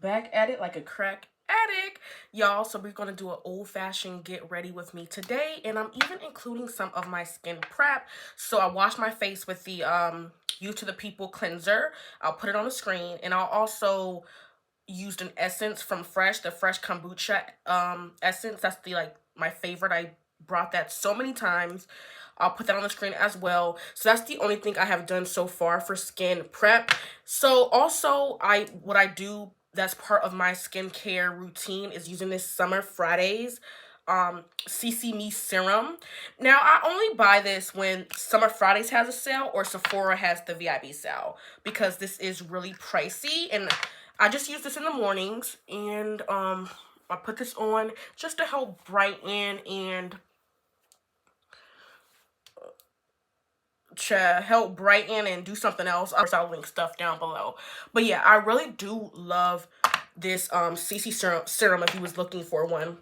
back at it like a crack addict, y'all. So we're gonna do an old-fashioned get ready with me today, and I'm even including some of my skin prep. So I wash my face with the Youth to the People cleanser. I'll put it on the screen, and I'll also used an essence from Fresh, the Fresh Kombucha essence. That's the my favorite. I brought that so many times. I'll put that on the screen as well. So that's the only thing I have done so far for skin prep. So also what I do that's part of my skincare routine is using this Summer Fridays CC Me serum. Now I only buy this when Summer Fridays has a sale or Sephora has the VIP sale because this is really pricey, and I just use this in the mornings, and I put this on just to help brighten and do something else. Of course, I'll link stuff down below. But yeah, I really do love this CC serum if you was looking for one.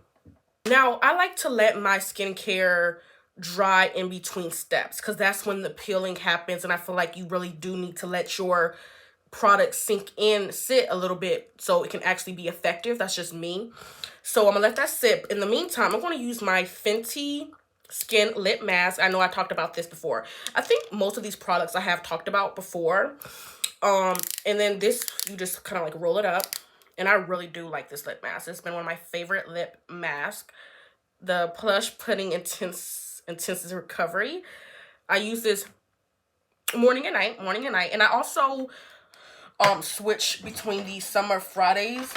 Now, I like to let my skincare dry in between steps because that's when the peeling happens, and I feel like you really do need to let your product sit a little bit so it can actually be effective. That's just me. So I'm gonna let that sit. In the meantime, I'm gonna use my Fenty Skin Lip Mask. I know I talked about this before. I think most of these products I have talked about before. And then this, you just kind of like roll it up. And I really do like this lip mask. It's been one of my favorite lip masks. The Plush Pudding Intensive Recovery. I use this morning and night. And I also switch between these Summer Fridays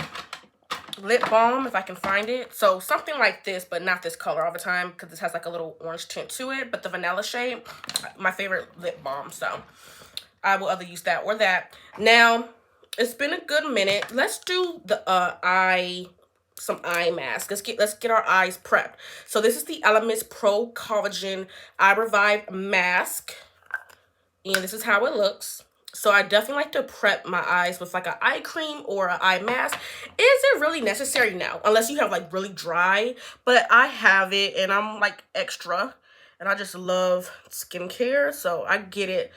lip balm if I can find it. So something like this, but not this color all the time because this has like a little orange tint to it. But the vanilla shade, my favorite lip balm. So I will either use that or that. Now, it's been a good minute. Let's do the some eye mask. Let's get our eyes prepped. So this is the Elements Pro Collagen Eye Revive Mask. And this is how it looks. So I definitely like to prep my eyes with like an eye cream or an eye mask. Is it really necessary now? Unless you have like really dry. But I have it and I'm like extra. And I just love skincare. So I get it.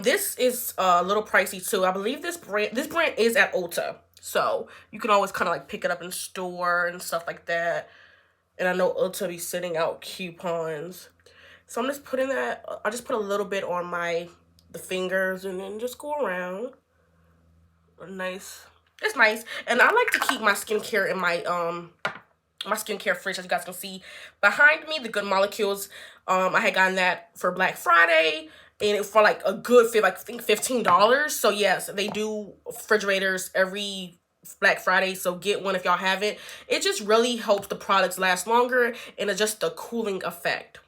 This is a little pricey too. I believe this brand is at Ulta. So you can always kind of like pick it up in store and stuff like that. And I know Ulta be sending out coupons. So I'm just putting that, I just put a little bit on the fingers and then just go around. Nice. It's nice. And I like to keep my skincare in my skincare fridge, as you guys can see behind me. The Good Molecules, I had gotten that for Black Friday, and it for like a good fit, like I think $15. So yes, they do refrigerators every Black Friday, so get one if y'all haven't. It just really helps the products last longer, and it's just a cooling effect.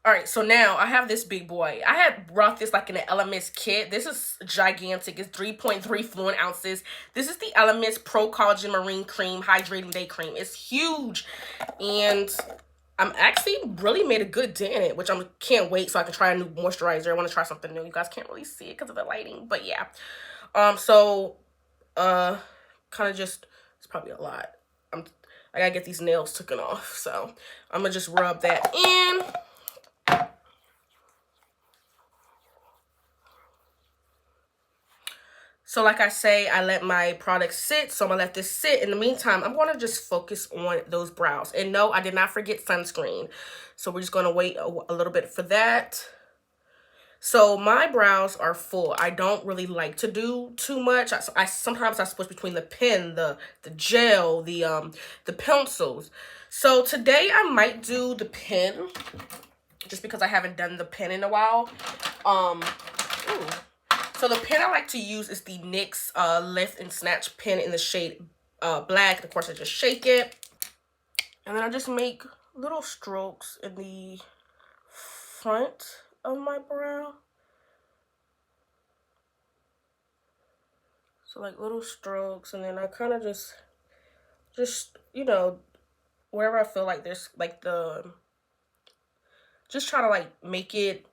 All right, so now I have this big boy. I had brought this like in an Elements kit. This is gigantic. It's 3.3 fluid ounces. This is the Elements Pro Collagen Marine Cream Hydrating Day Cream. It's huge. And I'm actually really made a good dent in it, which I can't wait so I can try a new moisturizer. I want to try something new. You guys can't really see it because of the lighting, but yeah. Kind of just, it's probably a lot. I gotta get these nails taken off, so I'm gonna just rub that in. So like I say, I let my products sit, so I'm going to let this sit. In the meantime, I'm going to just focus on those brows. And no, I did not forget sunscreen. So we're just going to wait a little bit for that. So my brows are full. I don't really like to do too much. Sometimes I switch between the pen, the gel, the pencils. So today I might do the pen, just because I haven't done the pen in a while. So the pen I like to use is the NYX Lift and Snatch pen in the shade black. And of course, I just shake it. And then I just make little strokes in the front of my brow. So like little strokes, and then I kind of just, you know, wherever I feel like there's like just try to like make it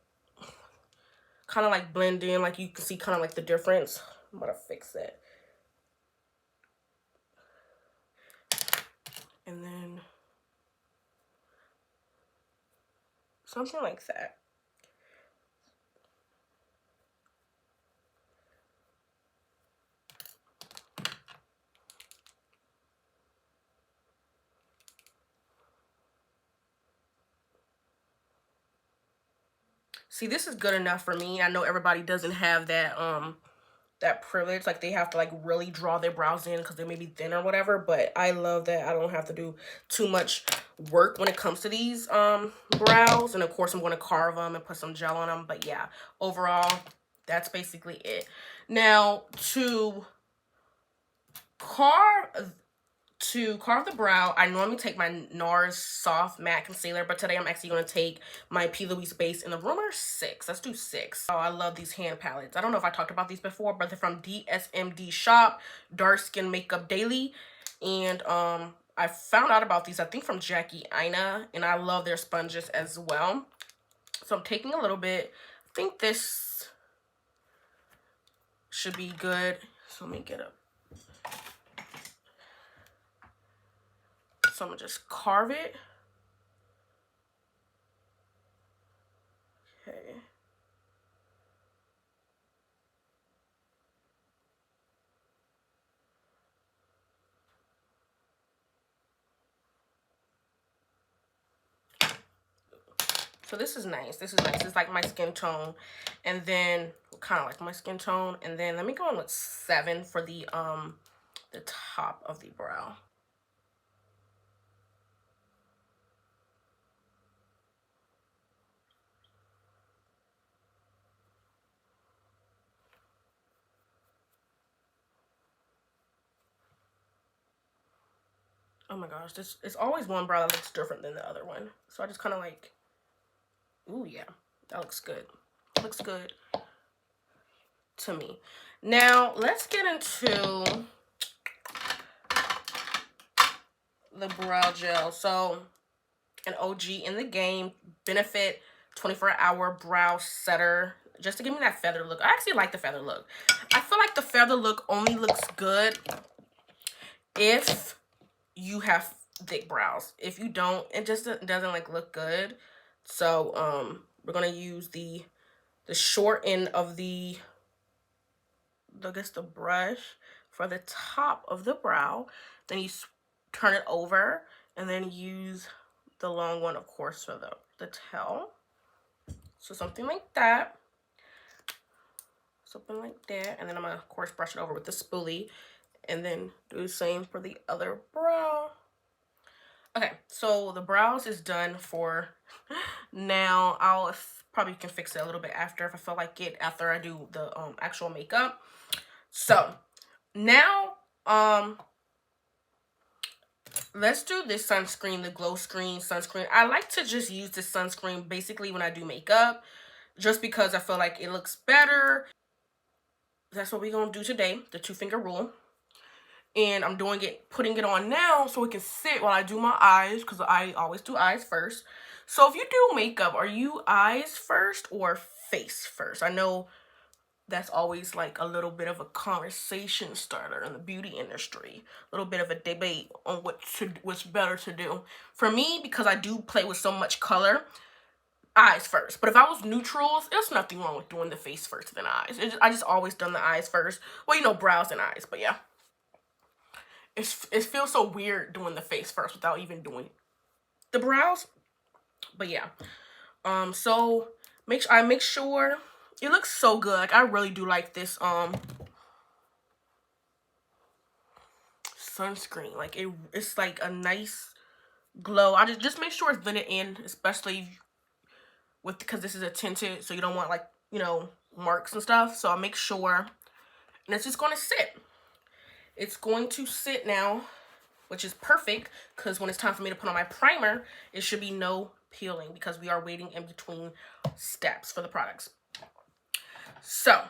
kind of like blend in, like you can see kind of like the difference. I'm gonna fix that. And then something like that. See, this is good enough for me. I know everybody doesn't have that that privilege, like they have to like really draw their brows in because they may be thin or whatever, but I love that I don't have to do too much work when it comes to these brows. And of course I'm going to carve them and put some gel on them, but yeah, overall that's basically it. Now to carve the brow, I normally take my NARS Soft Matte Concealer, but today I'm actually going to take my Plouise base in the Rumor 6. Let's do 6. Oh, I love these hand palettes. I don't know if I talked about these before, but they're from DSMD Shop, Dark Skin Makeup Daily. And I found out about these, I think, from Jackie Aina, and I love their sponges as well. So I'm taking a little bit. I think this should be good. So let me get up. So I'm gonna just carve it. Okay. So this is nice. This is nice. It's like my skin tone. And then kind of like my skin tone. And then let me go in with 7 for the top of the brow. Oh my gosh, this it's always one brow that looks different than the other one. So I just kind of like, ooh yeah, that looks good. Looks good to me. Now let's get into the brow gel. So an OG in the game, Benefit 24-hour brow setter, just to give me that feather look. I actually like the feather look. I feel like the feather look only looks good if you have thick brows. If you don't, it just doesn't like look good. So we're gonna use the short end of the brush for the top of the brow. Then you turn it over and then use the long one, of course, for the tail. So something like that. Something like that. And then I'm gonna, of course, brush it over with the spoolie and then do the same for the other brow. Okay, so the brows is done for now. I'll probably can fix it a little bit after if I feel like it, after I do the actual makeup. So now let's do this sunscreen, the Glow Screen sunscreen. I like to just use this sunscreen basically when I do makeup, just because I feel like it looks better. That's what we're gonna do today, the 2-finger rule. And I'm doing it, putting it on now so it can sit while I do my eyes, because I always do eyes first. So if you do makeup, are you eyes first or face first? I know that's always like a little bit of a conversation starter in the beauty industry. A little bit of a debate on what's better to do. For me, because I do play with so much color, eyes first. But if I was neutrals, there's nothing wrong with doing the face first than eyes. I just always done the eyes first. Well, you know, brows and eyes, but yeah. It feels so weird doing the face first without even doing the brows. But yeah. So I make sure it looks so good. Like I really do like this sunscreen. Like it's like a nice glow. I just make sure it's blended in, especially because this is a tinted, so you don't want like, you know, marks and stuff. So I make sure, and it's just going to sit. It's going to sit now, which is perfect, because when it's time for me to put on my primer, it should be no peeling, because we are waiting in between steps for the products. So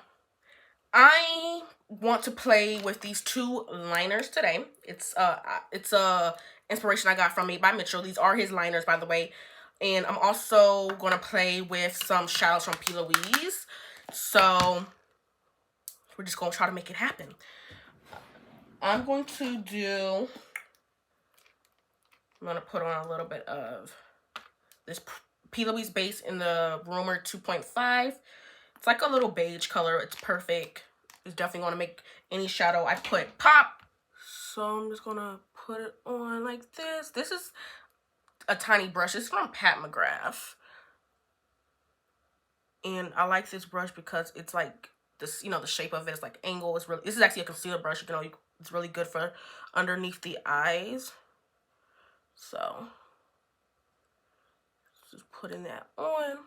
I want to play with these 2 liners today. It's a inspiration I got from Made by Mitchell. These are his liners, by the way. And I'm also going to play with some shadows from Plouise. So we're just going to try to make it happen. I'm going to put on a little bit of this Plouise base in the Rumor 2.5. It's like a little beige color. It's perfect. It's definitely going to make any shadow I put pop. So I'm just going to put it on like this. This is a tiny brush. It's from Pat McGrath. And I like this brush because it's like this, you know, the shape of it is like angle. It's really, this is actually a concealer brush. You know, it's really good for underneath the eyes. So just putting that on.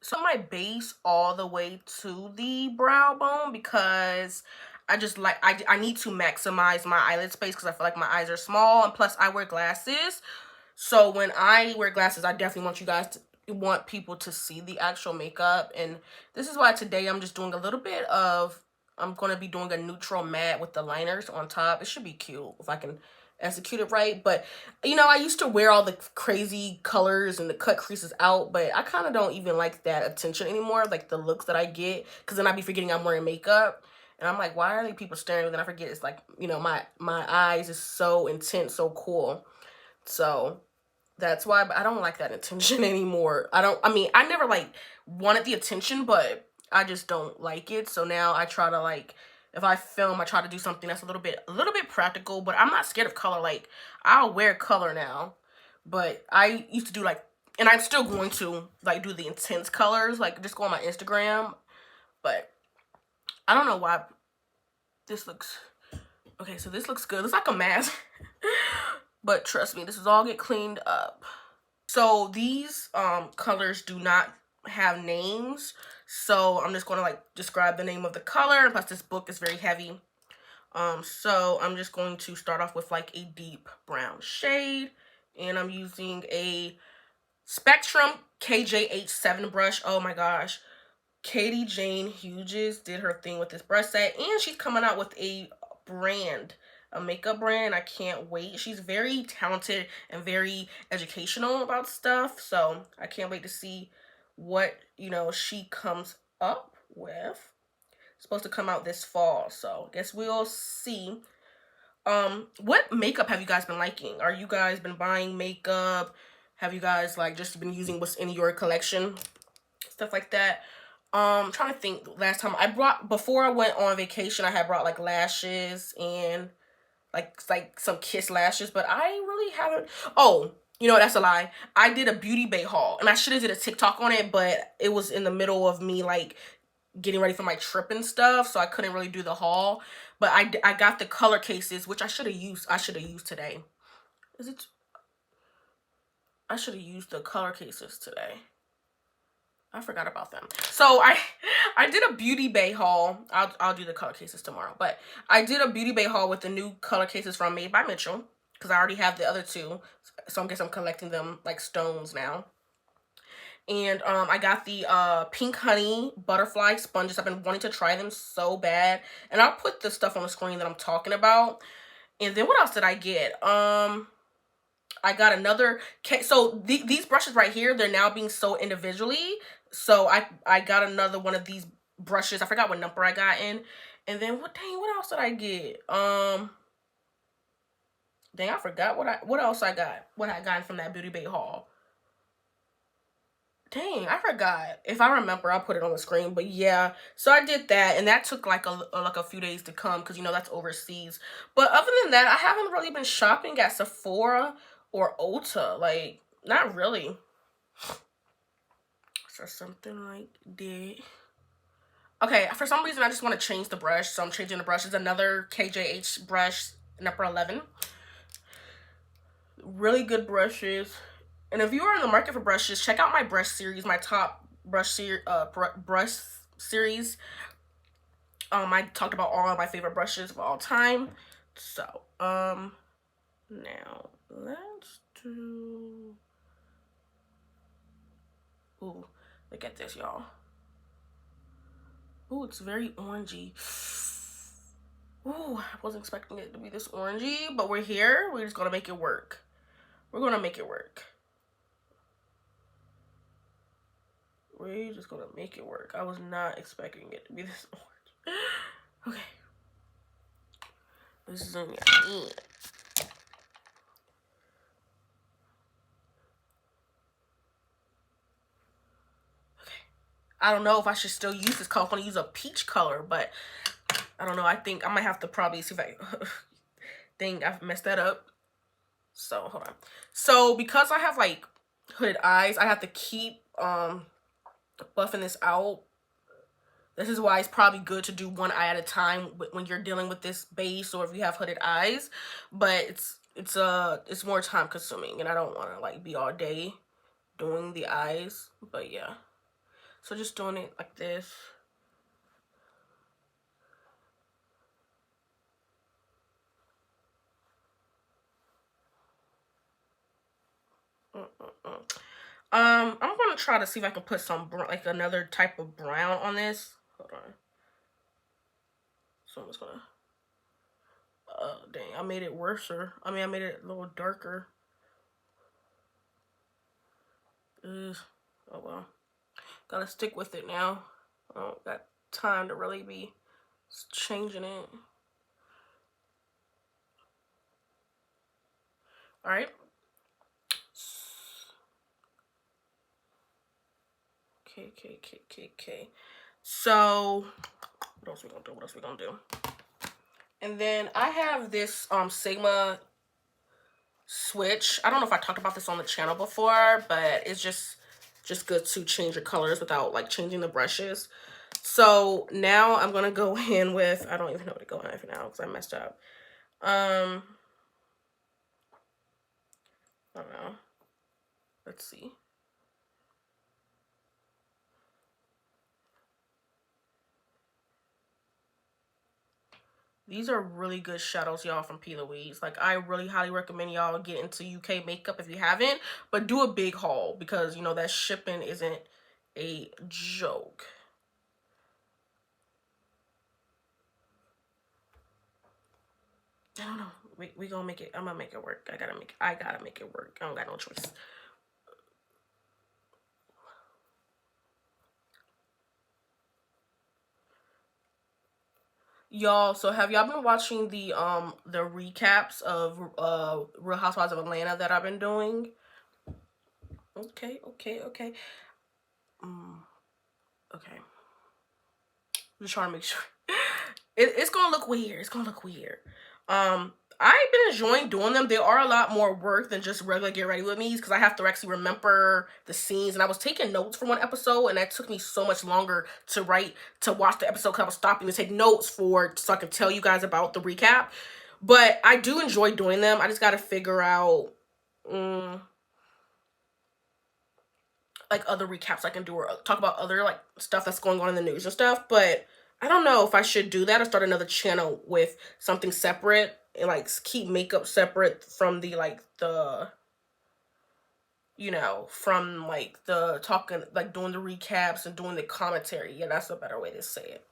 So my base all the way to the brow bone because I just like, I need to maximize my eyelid space because I feel like my eyes are small, and plus I wear glasses. So when I wear glasses, I definitely want you guys to want people to see the actual makeup. And this is why today I'm just doing a little bit of, I'm going to be doing a neutral matte with the liners on top. It should be cute if I can execute it right. But, you know, I used to wear all the crazy colors and the cut creases out, but I kind of don't even like that attention anymore, like the looks that I get, because then I'd be forgetting I'm wearing makeup. And I'm like, why are they people staring? And then I forget it's like, you know, my eyes is so intense, so cool. So that's why, but I don't like that attention anymore. I mean, I never like wanted the attention, but I just don't like it. So now I try to like, if I film, I try to do something that's a little bit practical, but I'm not scared of color. Like, I'll wear color now, but I used to do like, and I'm still going to like do the intense colors, like just go on my Instagram, but I don't know why this looks, okay, so this looks good. It's like a mask, but trust me, this is all get cleaned up. So these colors do not have names, so I'm just going to like describe the name of the color, plus this book is very heavy. So I'm just going to start off with like a deep brown shade, and I'm using a Spectrum KJH7 brush. Oh my gosh, Katie Jane Hughes did her thing with this brush set, and she's coming out with a makeup brand. I can't wait. She's very talented and very educational about stuff, so I can't wait to see what, you know, she comes up with. It's supposed to come out this fall, so I guess we'll see. What makeup have you guys been liking? Are you guys been buying makeup? Have you guys like just been using what's in your collection? Stuff like that. I'm trying to think, last time I brought, before I went on vacation, I had brought like lashes and like some Kiss lashes, but I really haven't. Oh, you know, that's a lie. I did a Beauty Bay haul, and I should have did a TikTok on it, but it was in the middle of me like getting ready for my trip and stuff, so I couldn't really do the haul. But I got the color cases, which I should have used. I should have used today. Is it? I should have used the color cases today. I forgot about them. So I did a Beauty Bay haul. I'll do the color cases tomorrow. But I did a Beauty Bay haul with the new color cases from Made by Mitchell, because I already have the other two. So I guess I'm collecting them like stones now. And I got the Pink Honey Butterfly sponges. I've been wanting to try them so bad. And I'll put the stuff on the screen that I'm talking about. And then what else did I get? I got another, so these brushes right here, they're now being sold individually. So I got another one of these brushes. I forgot what number I got in. And then what else did I get? Dang, I forgot what else I got. What I got from that Beauty Bay haul. Dang, I forgot. If I remember, I'll put it on the screen. But yeah, so I did that, and that took like a few days to come because, you know, that's overseas. But other than that, I haven't really been shopping at Sephora or Ulta. Like, not really. So something like that. Okay, for some reason, I just want to change the brush, so I'm changing the brush. It's another KJH brush, number 11. Really good brushes. And if you are in the market for brushes, check out my brush series, my top brush series. I talked about all of my favorite brushes of all time. So, now let's do. Ooh, look at this, y'all. Ooh, it's very orangey. Ooh, I wasn't expecting it to be this orangey, but we're here. We're just gonna make it work. We're gonna make it work. We're just gonna make it work. I was not expecting it to be this orange. Okay. This is on your hand. I don't know if I should still use this color. I'm gonna use a peach color, but I don't know. I think I might have to probably see if I think I've messed that up. So hold on. So because I have like hooded eyes, I have to keep buffing this out. This is why it's probably good to do one eye at a time when you're dealing with this base or if you have hooded eyes. But it's more time consuming, and I don't want to like be all day doing the eyes. But yeah, so just doing it like this. I'm gonna try to see if I can put some like another type of brown on this. Hold on. So I'm just gonna. Dang, I made it worser. I mean, I made it a little darker. Ugh. Oh well. Gotta stick with it now. I don't got time to really be changing it. All right. Okay. So, what else we gonna do? What else we gonna do? And then I have this Sigma switch. I don't know if I talked about this on the channel before, but it's just good to change your colors without like changing the brushes. So now I'm gonna go in with, I don't even know what to go in with now because I messed up. I don't know. Let's see. These are really good shadows, y'all, from Plouise. Like, I really highly recommend y'all get into UK makeup if you haven't. But do a big haul because, you know, that shipping isn't a joke. I don't know. We gonna make it. I'm gonna make it work. I gotta make it work. I don't got no choice. Y'all, so have y'all been watching the recaps of Real Housewives of Atlanta that I've been doing? Okay. Okay. I'm just trying to make sure. It's gonna look weird. It's gonna look weird. I've been enjoying doing them. They are a lot more work than just regular Get Ready With Me's because I have to actually remember the scenes. And I was taking notes for one episode, and that took me so much longer to watch the episode because I was stopping to take notes so I can tell you guys about the recap. But I do enjoy doing them. I just got to figure out like other recaps I can do or talk about other like stuff that's going on in the news and stuff. But I don't know if I should do that or start another channel with something separate and like keep makeup separate from the like the, you know, from like the talking, like doing the recaps and doing the commentary. Yeah, that's a better way to say it.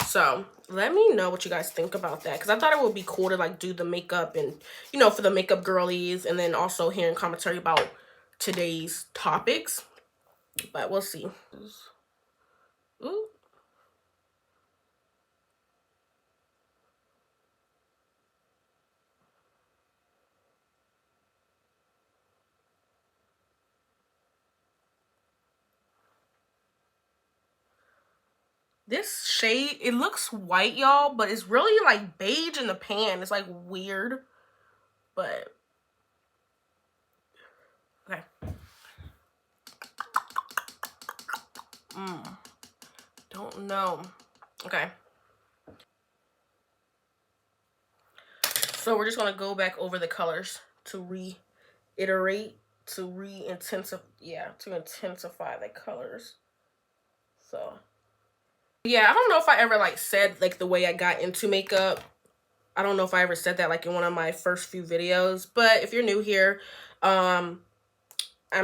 So let me know what you guys think about that because I thought it would be cool to like do the makeup and, you know, for the makeup girlies, and then also hearing commentary about today's topics. But we'll see. Ooh. This shade, it looks white, y'all, but it's really like beige in the pan. It's like weird, but okay. Don't know. Okay. So we're just gonna go back over the colors to reiterate, to intensify the colors. So yeah, I don't know if I ever like said like the way I got into makeup. I don't know if I ever said that like in one of my first few videos, but if you're new here, I'm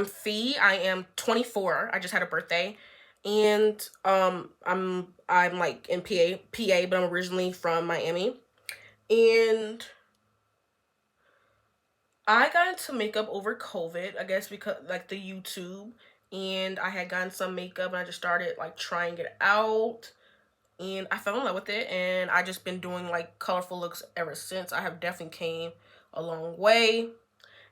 Fee. I am 24. I just had a birthday. And I'm like in PA, but I'm originally from Miami. And I got into makeup over COVID, I guess because like the YouTube, and I had gotten some makeup and I just started like trying it out. and I fell in love with it, and I just been doing like colorful looks ever since. I have definitely came a long way.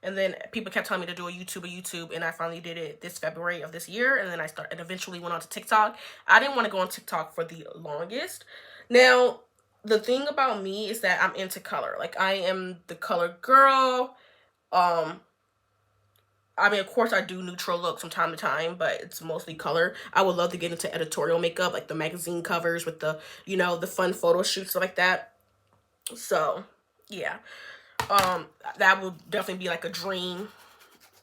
And then people kept telling me to do a YouTube, and I finally did it this February of this year. And then I started, and eventually went on to TikTok. I didn't want to go on TikTok for the longest. Now, the thing about me is that I'm into color. Like, I am the color girl. I mean, of course, I do neutral looks from time to time, but it's mostly color. I would love to get into editorial makeup, like the magazine covers with the, the fun photo shoots, stuff like that. So, yeah. That would definitely be like a dream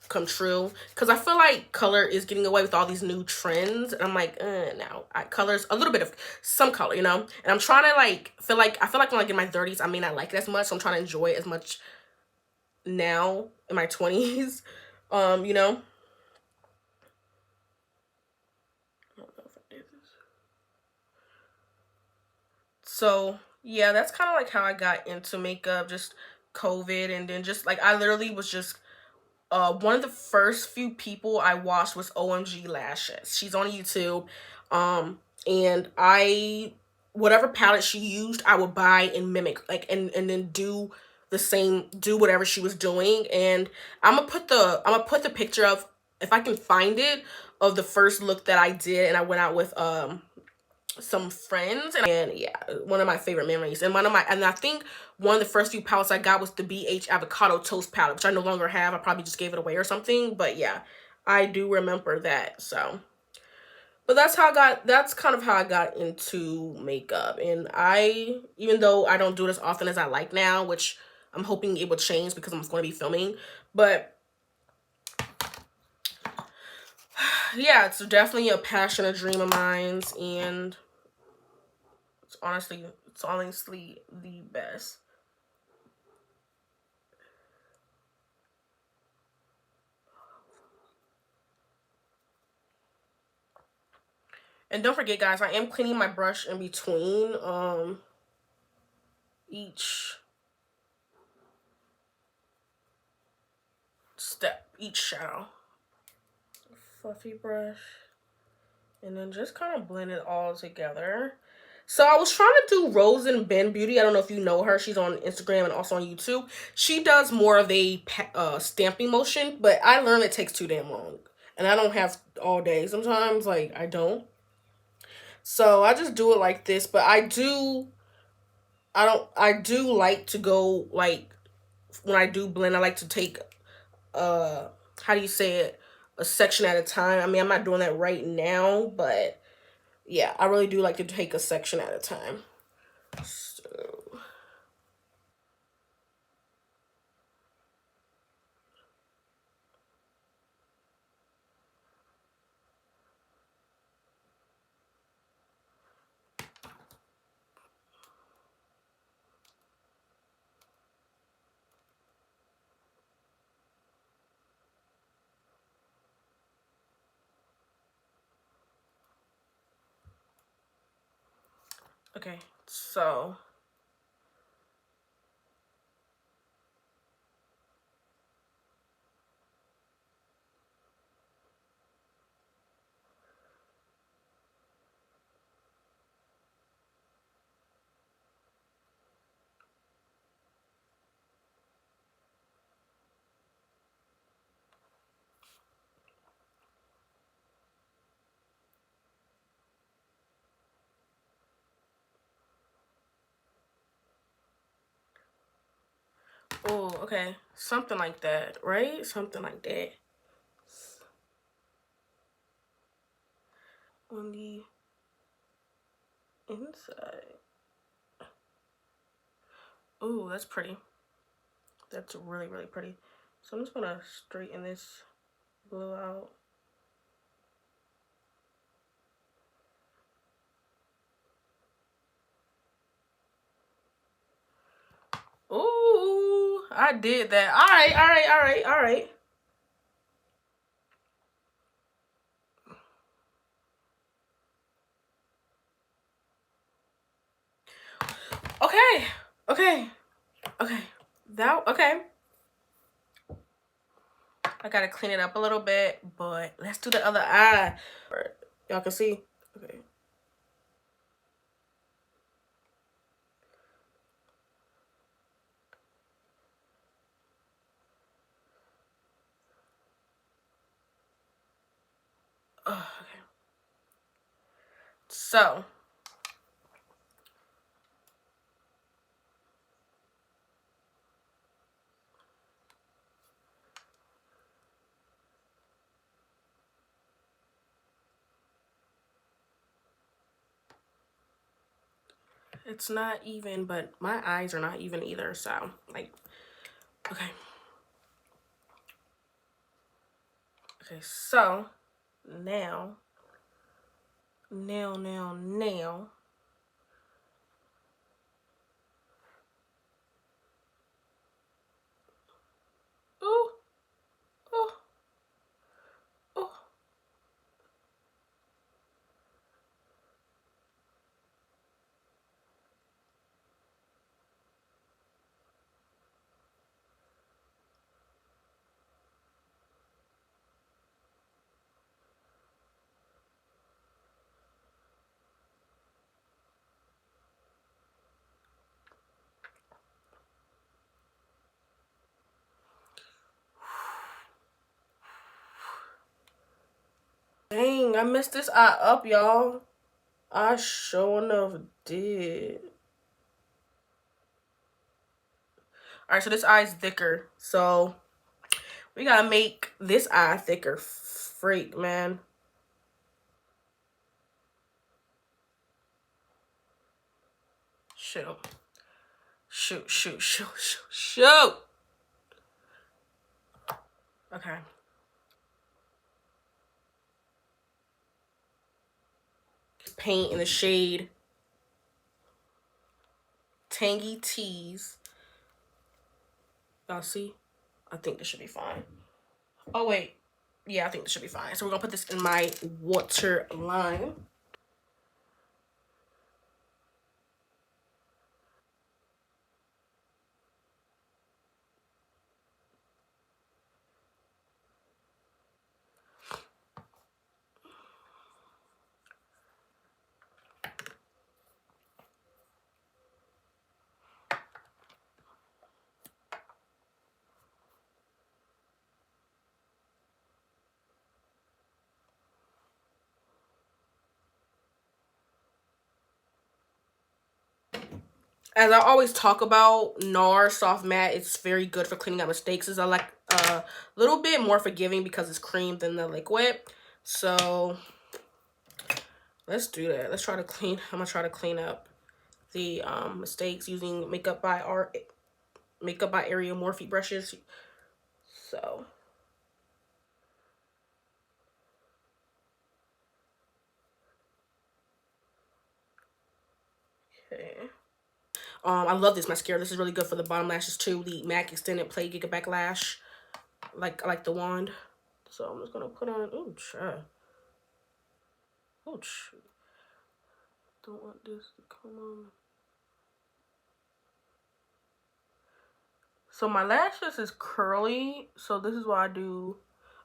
come true, because I feel like color is getting away with all these new trends, and I'm like, no, color's a little bit of some color, and I'm trying to like I feel like when I get in my 30s, I may not like it as much, so I'm trying to enjoy it as much now in my 20s. you know I don't know if I did this. So yeah, that's kind of like how I got into makeup, just COVID, and then just like I literally was just one of the first few people I watched was OMG Lashes. She's on YouTube. And I, whatever palette she used, I would buy and mimic, like, and then do the same, do whatever she was doing. And I'm gonna put the picture of, if I can find it, of the first look that I did, and I went out with some friends, and yeah, one of my favorite memories. And I think one of the first few palettes I got was the BH avocado toast palette, which I no longer have. I probably just gave it away or something, but yeah, I do remember that. So, but that's kind of how I got into makeup. And even though I don't do it as often as I like now, which I'm hoping it will change because I'm going to be filming, but yeah, it's definitely a passion, a dream of mine, and it's honestly the best. And don't forget, guys, I am cleaning my brush in between each step, each shadow. Fluffy brush. And then just kind of blend it all together. So I was trying to do Rose and Ben Beauty. I don't know if you know her. She's on Instagram and also on YouTube. She does more of a stamping motion, but I learned it takes too damn long. And I don't have all day. Sometimes, like, I don't. So I just do it like this. But I do like to go, like, when I do blend, I like to take, how do you say it? A section at a time. I mean, I'm not doing that right now, but yeah, I really do like to take a section at a time. So, okay, so oh, okay, something like that, right? Something like that on the inside. Oh, that's pretty. That's really, really pretty. So I'm just gonna straighten this blue out. Ooh, I did that. All right, all right, all right, all right. Okay, okay, okay. Okay. I gotta clean it up a little bit, but let's do the other eye. Y'all can see. Okay. Okay. So it's not even, but my eyes are not even either. So like, okay. Okay, so now. Ooh, ooh, ooh. Dang, I messed this eye up, y'all. I sure enough did. Alright, so this eye is thicker. So we gotta make this eye thicker. Freak, man. Shoot. Shoot, shoot, shoot, shoot, shoot. Okay. Paint in the shade Tangy Tease. Y'all see? I think this should be fine. Oh, wait. Yeah, I think this should be fine. So we're gonna put this in my waterline. As I always talk about, NARS Soft Matte, it's very good for cleaning up mistakes. It's like a little bit more forgiving because it's cream than the liquid. So let's do that. Let's try to clean. I'm gonna try to clean up the mistakes using Makeup by Area Morphe brushes. So okay. I love this mascara. This is really good for the bottom lashes too. The MAC Extended Play Gigaback Lash. I like the wand. So I'm just gonna put on. Oh, child. Oh, don't want this to come on. So my lashes is curly. So this is what I do.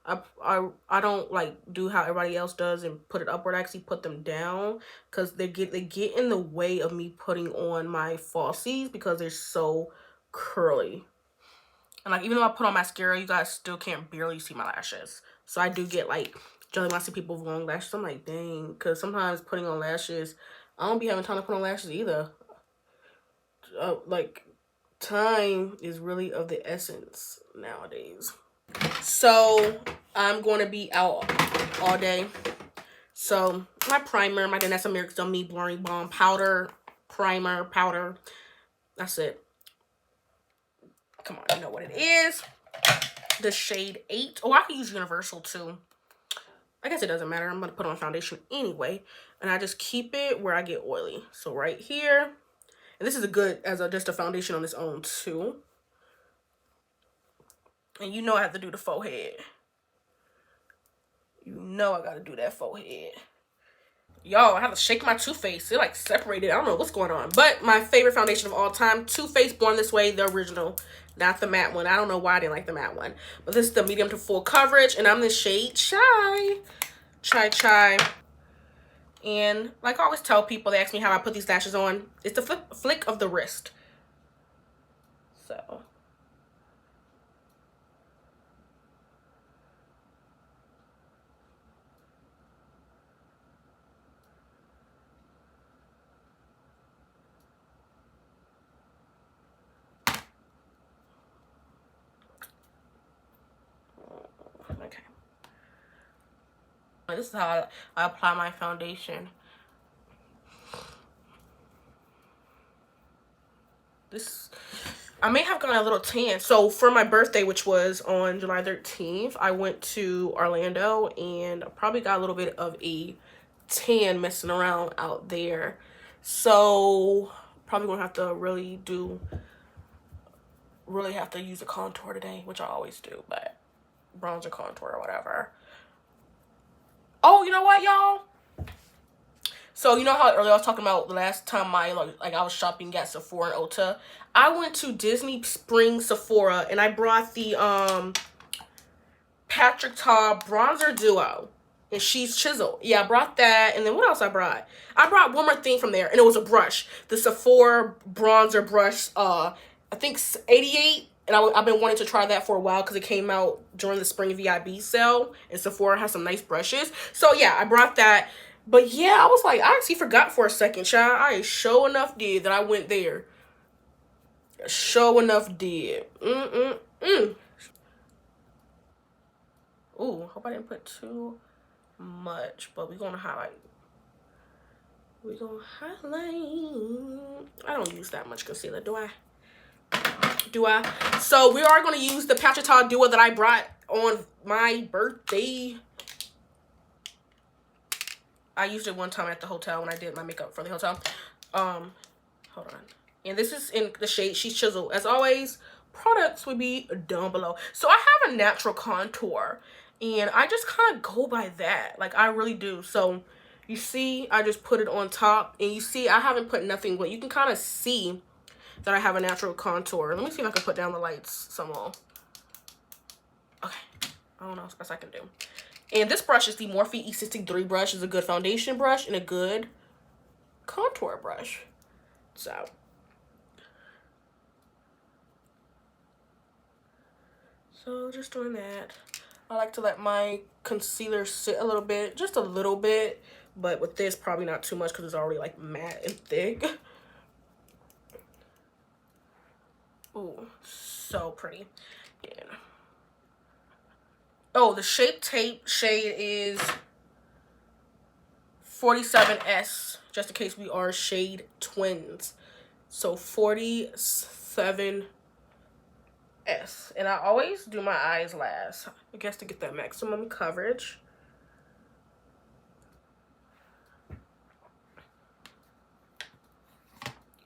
I don't like do how everybody else does and put it upward. I actually put them down because they get in the way of me putting on my falsies because they're so curly. And like even though I put on mascara, you guys still can't barely see my lashes. So I do get like jelly when I see people with long lashes. I'm like, dang, because sometimes putting on lashes, I don't be having time to put on lashes either. Like time is really of the essence nowadays. So I'm going to be out all day. So my primer, my Danessa Miracle Dummy Blurring Balm powder, primer, powder. That's it. Come on, you know what it is. The shade 8. Oh, I can use Universal too. I guess it doesn't matter. I'm going to put on foundation anyway. And I just keep it where I get oily. So right here. And this is a good as just a foundation on its own too. And you know I have to do the forehead. You know I got to do that forehead. Y'all, I have to shake my Too Faced. They're like separated. I don't know what's going on. But my favorite foundation of all time, Too Faced Born This Way, the original. Not the matte one. I don't know why I didn't like the matte one. But this is the medium to full coverage. And I'm the shade Chai. Chai. And like I always tell people, they ask me how I put these lashes on. It's the flick of the wrist. So. Like, this is how I apply my foundation. This, I may have gotten a little tan. So for my birthday, which was on July 13th, I went to Orlando and I probably got a little bit of a tan messing around out there. So probably gonna have to really have to use a contour today, which I always do, but bronzer, contour, or whatever. Oh, you know what, y'all? So you know how earlier I was talking about the last time I was shopping at Sephora and Ulta. I went to Disney Springs Sephora and I brought the Patrick Ta bronzer duo, and she's chiseled. Yeah, I brought that. And then what else I brought? I brought one more thing from there, and it was a brush, the Sephora bronzer brush. I think 88. And I've been wanting to try that for a while because it came out during the spring VIB sale, and Sephora has some nice brushes. So yeah, I brought that. But yeah, I was like, I actually forgot for a second, child. I sure enough did that I went there. Sure enough did. Ooh, hope I didn't put too much, but we're gonna highlight. I don't use that much concealer, do I? So we are going to use the Patrick Ta duo that I brought on my birthday. I used it one time at the hotel when I did my makeup for the hotel. Hold on. And this is in the shade She's Chiseled. As always, products would be down below. So I have a natural contour, and I just kind of go by that. Like, I really do. So you see, I just put it on top, and you see I haven't put nothing, but you can kind of see that I have a natural contour. Let me see if I can put down the lights some more. Okay, I don't know what's best I can do. And this brush is the Morphe E63 brush. It's a good foundation brush and a good contour brush. So just doing that. I like to let my concealer sit a little bit, just a little bit, but with this probably not too much because it's already like matte and thick. Ooh, so pretty. Yeah. Oh, the Shape Tape shade is 47S, just in case we are shade twins. So 47S. And I always do my eyes last, I guess, to get that maximum coverage.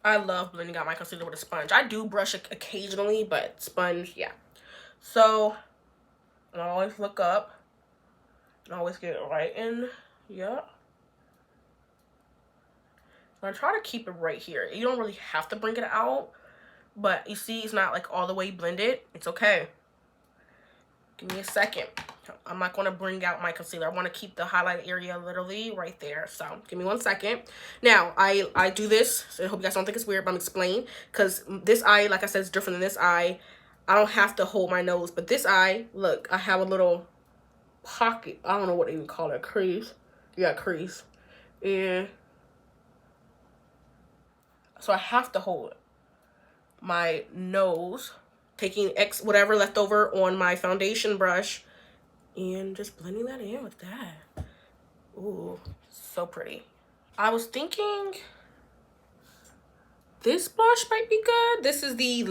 I love blending out my concealer with a sponge. I do brush it occasionally, but sponge, yeah. So I always look up and always get it right in. Yeah. I try to keep it right here. You don't really have to bring it out, but you see it's not like all the way blended. It's okay. Give me a second. I'm not going to bring out my concealer. I want to keep the highlight area literally right there. So give me 1 second. Now, I do this. So I hope you guys don't think it's weird, but I'm explaining. Because this eye, like I said, is different than this eye. I don't have to hold my nose. But this eye, look, I have a little pocket. I don't know what they even call it. Crease. Yeah, crease. And so I have to hold my nose, taking whatever left over on my foundation brush and just blending that in with that. Ooh, so pretty. I was thinking this blush might be good. This is the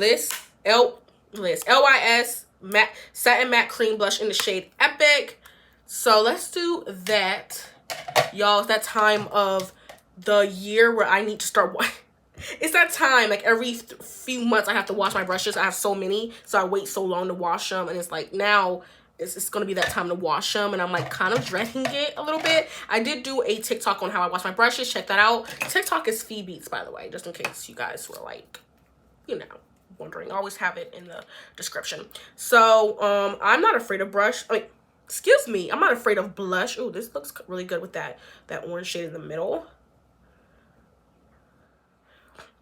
LYS matte satin matte cream blush in the shade Epic. So let's do that, y'all. It's that time of the year where I need to start it's that time, like every few months I have to wash my brushes. I have so many, so I wait so long to wash them, and it's like now it's gonna be that time to wash them, and I'm like kind of dreading it a little bit. I did do a TikTok on how I wash my brushes. Check that out. TikTok is Pheebeatss, by the way, just in case you guys were like, you know, wondering. I always have it in the description. So I'm not afraid of excuse me, I'm not afraid of blush. Oh, this looks really good with that orange shade in the middle.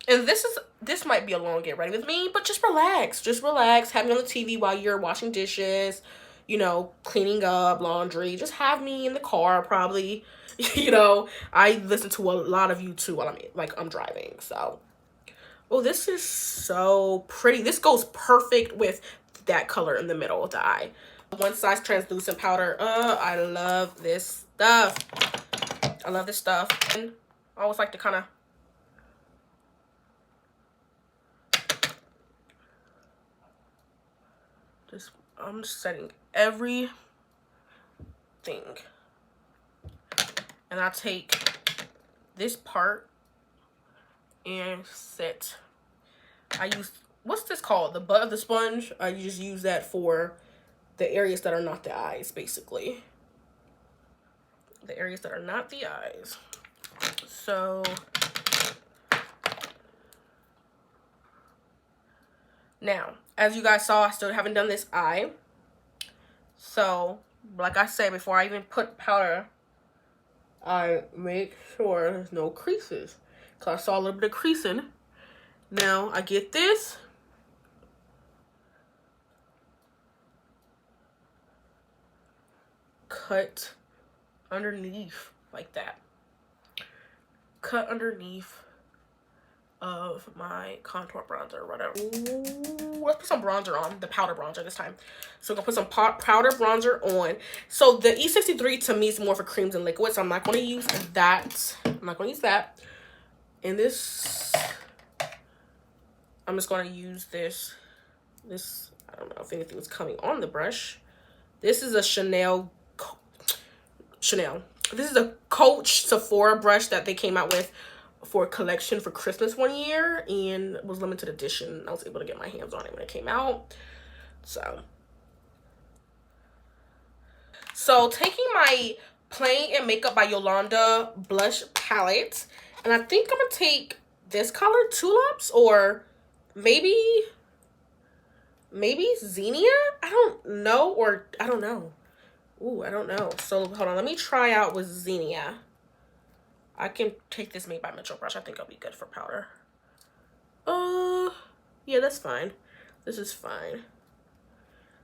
And this might be a long get ready with me, but just relax. Just relax. Have me on the TV while you're washing dishes, you know, cleaning up, laundry. Just have me in the car probably. You know, I listen to a lot of YouTube while I'm driving. So, oh, this is so pretty. This goes perfect with that color in the middle of the eye. One size translucent powder. I love this stuff. I love this stuff. And I always like to kind of I'm just setting everything. And I take this part and set. I use, what's this called? The butt of the sponge. I just use that for the areas that are not the eyes, basically. The areas that are not the eyes. So now, as you guys saw, I still haven't done this eye. So, like I said, before I even put powder, I make sure there's no creases. Because I saw a little bit of creasing. Now, I get this. Cut underneath like that. Cut underneath of my contour bronzer or whatever. Ooh, let's put some bronzer on, the powder bronzer this time. So I'm gonna put some powder bronzer on. So the E63 to me is more for creams and liquids, so I'm not gonna use that. I'm not gonna use that. And this, I'm just gonna use this, I don't know if anything's coming on the brush. This is a Chanel. This is a Coach Sephora brush that they came out with for a collection for Christmas one year, and it was limited edition. I was able to get my hands on it when it came out. So taking my Plain and Makeup by Yolanda blush palette, and I think I'm gonna take this color, Tulips, or maybe Zinnia. I don't know. Ooh, I don't know. So hold on, let me try out with Zinnia. I can take this Made by Mitchell brush. I think I'll be good for powder. Yeah, that's fine. This is fine.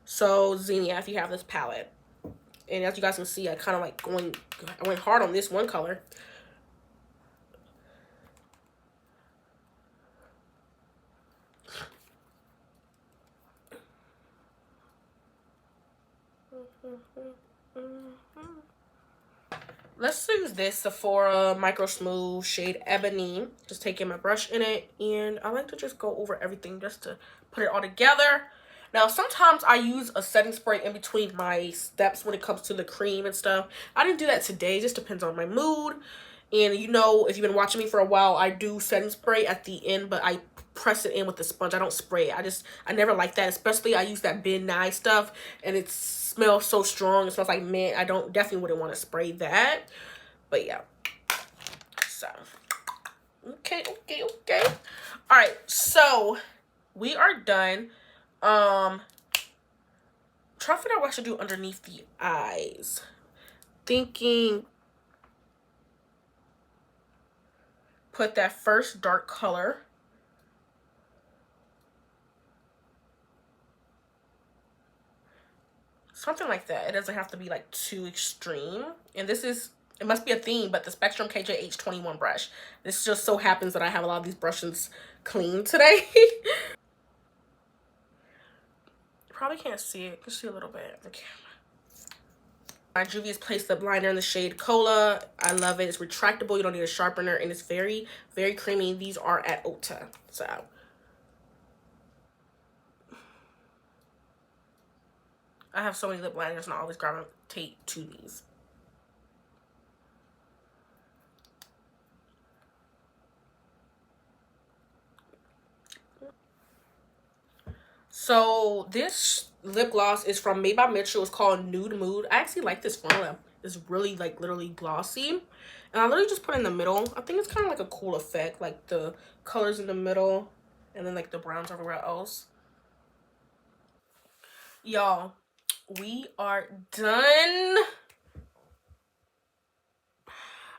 So Zinnia, if you have this palette. And as you guys can see, I kind of like I went hard on this one color. Let's use this Sephora Micro Smooth shade Ebony. Just taking my brush in it, and I like to just go over everything just to put it all together. Now, sometimes I use a setting spray in between my steps when it comes to the cream and stuff. I didn't do that today. It just depends on my mood. And you know, if you've been watching me for a while, I do setting spray at the end, but I press it in with the sponge. I don't spray it. I never like that. Especially I use that Ben Nye stuff, and it smells so strong. It smells like mint. I definitely wouldn't want to spray that. But yeah. So okay. All right, so we are done. Trying to figure out what I should do underneath the eyes. Thinking put that first dark color. Something like that. It doesn't have to be like too extreme. And this is, it must be a theme, but the Spectrum KJH21 brush. This just so happens that I have a lot of these brushes clean today. Probably can't see it. You can see a little bit of the camera. My Juvia's Place Lip Liner in the shade Kola. I love it. It's retractable. You don't need a sharpener, and it's very, very creamy. These are at Ulta. So I have so many lip liners, and I always gravitate to these. So this lip gloss is from Made by Mitchell. It's called Nude Mood. I actually like this formula. It's really like literally glossy. And I literally just put it in the middle. I think it's kind of like a cool effect. Like the colors in the middle and then like the browns everywhere else. Y'all, we are done.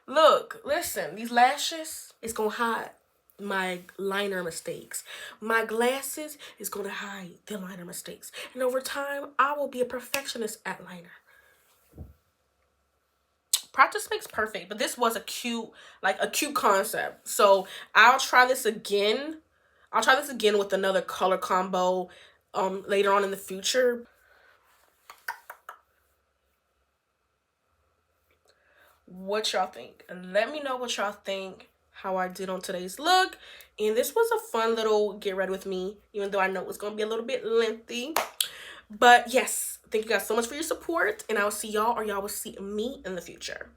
Look, listen, these lashes is gonna hide my liner mistakes. My glasses is gonna hide the liner mistakes. And over time, I will be a perfectionist at liner. Practice makes perfect, but this was a cute concept. So I'll try this again. I'll try this again with another color combo later on in the future. what y'all think. Let me know what y'all think, how I did on today's look. And this was a fun little get ready with me, even though I know it's going to be a little bit lengthy. But yes, thank you guys so much for your support, and I'll see y'all, or y'all will see me in the future.